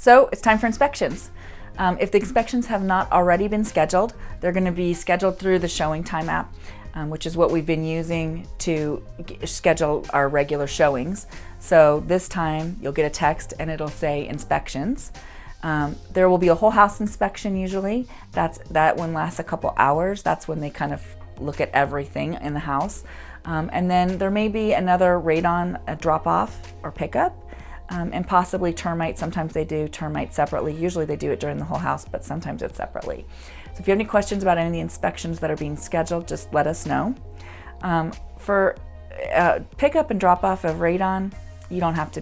So it's time for inspections. If the inspections have not already been scheduled, they're going to be scheduled through the Showing Time app, which is what we've been using to schedule our regular showings. So this time you'll get a text and it'll say inspections. There will be a whole house inspection usually. That one lasts a couple hours. That's when they kind of look at everything in the house. And then there may be another radon drop-off or pickup. And possibly termite. Sometimes they do termite separately. Usually they do it during the whole house, but sometimes it's separately. So if you have any questions about any of the inspections that are being scheduled, just let us know. For pickup and drop off of radon, you don't have to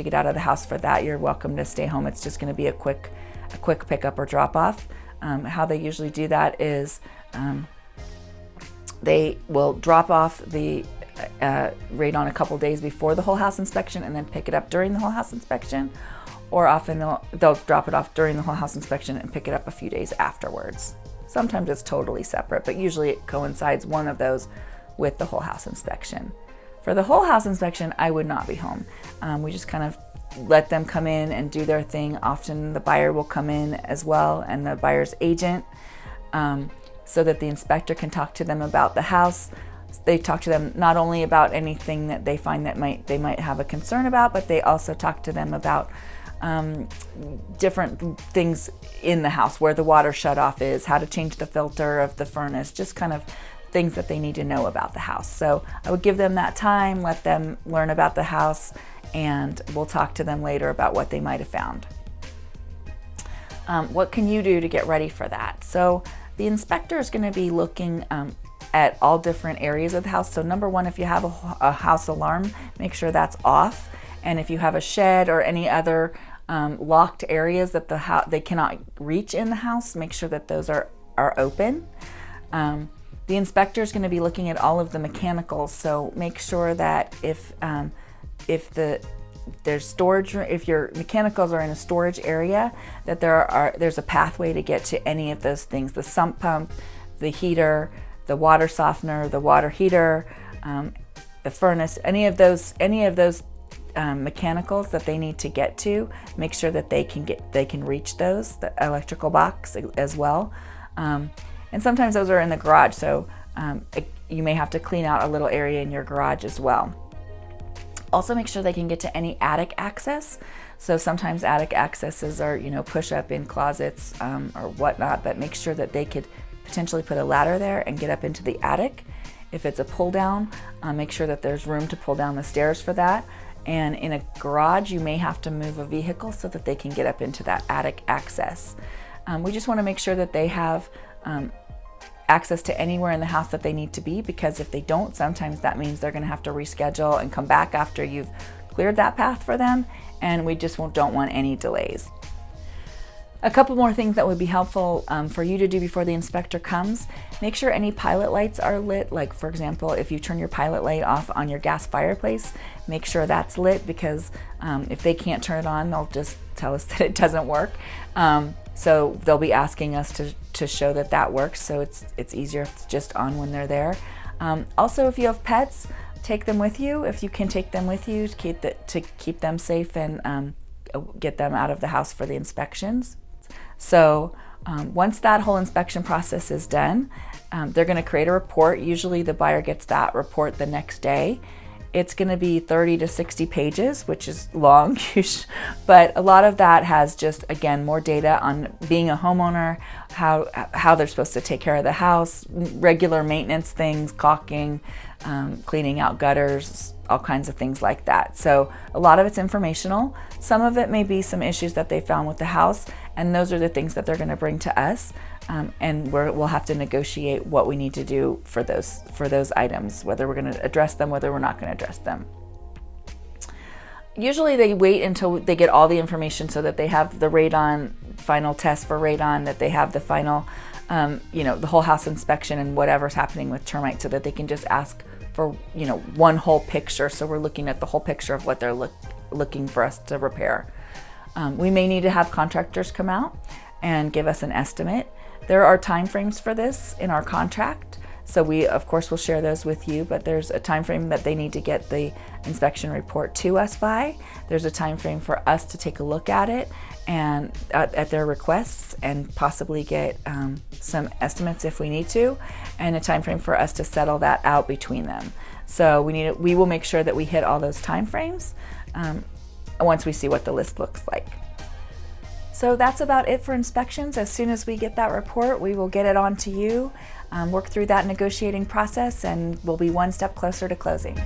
get out of the house for that. You're welcome to stay home. It's just going to be a quick pickup or drop off. How they usually do that is they will drop off the radon a couple days before the whole house inspection and then pick it up during the whole house inspection, or often they'll drop it off during the whole house inspection and pick it up a few days afterwards. Sometimes it's totally separate, but usually it coincides one of those with the whole house inspection. For the whole house inspection, I would not be home. We just kind of let them come in and do their thing. Often the buyer will come in as well, and the buyer's agent, so that the inspector can talk to them about the house. They talk to them not only about anything that they find that they might have a concern about, but they also talk to them about different things in the house, where the water shutoff is, how to change the filter of the furnace, just kind of things that they need to know about the house. So I would give them that time, let them learn about the house, and we'll talk to them later about what they might have found. What can you do to get ready for that? So the inspector is going to be looking at all different areas of the house. So number one, if you have a house alarm, make sure that's off. And if you have a shed or any other locked areas that they cannot reach in the house, make sure that those are open. The inspector is going to be looking at all of the mechanicals. So make sure that if there's storage, if your mechanicals are in a storage area, that there's a pathway to get to any of those things: the sump pump, the heater, the water softener, the water heater, the furnace, any of those mechanicals that they need to get to. Make sure that they can reach those, the electrical box as well. And sometimes those are in the garage, so you may have to clean out a little area in your garage as well. Also make sure they can get to any attic access. So sometimes attic accesses are, push up in closets or whatnot, but make sure that they could potentially put a ladder there and get up into the attic. If it's a pull down, make sure that there's room to pull down the stairs for that. And in a garage, you may have to move a vehicle so that they can get up into that attic access. We just want to make sure that they have access to anywhere in the house that they need to be, because if they don't, sometimes that means they're going to have to reschedule and come back after you've cleared that path for them, and we just don't want any delays. A couple more things that would be helpful for you to do before the inspector comes: make sure any pilot lights are lit. Like, for example, if you turn your pilot light off on your gas fireplace, make sure that's lit, because if they can't turn it on, they'll just tell us that it doesn't work. So they'll be asking us to show that works, so it's easier if it's just on when they're there. Also, if you have pets, take them with you. If you can take them with you to keep them safe and get them out of the house for the inspections. So once that whole inspection process is done, they're going to create a report. Usually the buyer gets that report the next day. It's going to be 30 to 60 pages, which is long, but a lot of that has just, again, more data on being a homeowner, how they're supposed to take care of the house, regular maintenance things, caulking, cleaning out gutters, all kinds of things like that. So a lot of it's informational. Some of it may be some issues that they found with the house, and those are the things that they're going to bring to us, and we'll have to negotiate what we need to do for those items, whether we're going to address them, whether we're not going to address them. Usually they wait until they get all the information so that they have the radon, final test for radon, that they have the final, the whole house inspection and whatever's happening with termites, so that they can just ask for, one whole picture. So we're looking at the whole picture of what they're looking for us to repair. We may need to have contractors come out and give us an estimate. There are time frames for this in our contract. So we, of course, will share those with you, but there's a time frame that they need to get the inspection report to us by. There's a time frame for us to take a look at it and at their requests and possibly get some estimates if we need to, and a time frame for us to settle that out between them. So we will make sure that we hit all those time frames once we see what the list looks like. So that's about it for inspections. As soon as we get that report, we will get it on to you, work through that negotiating process, and we'll be one step closer to closing.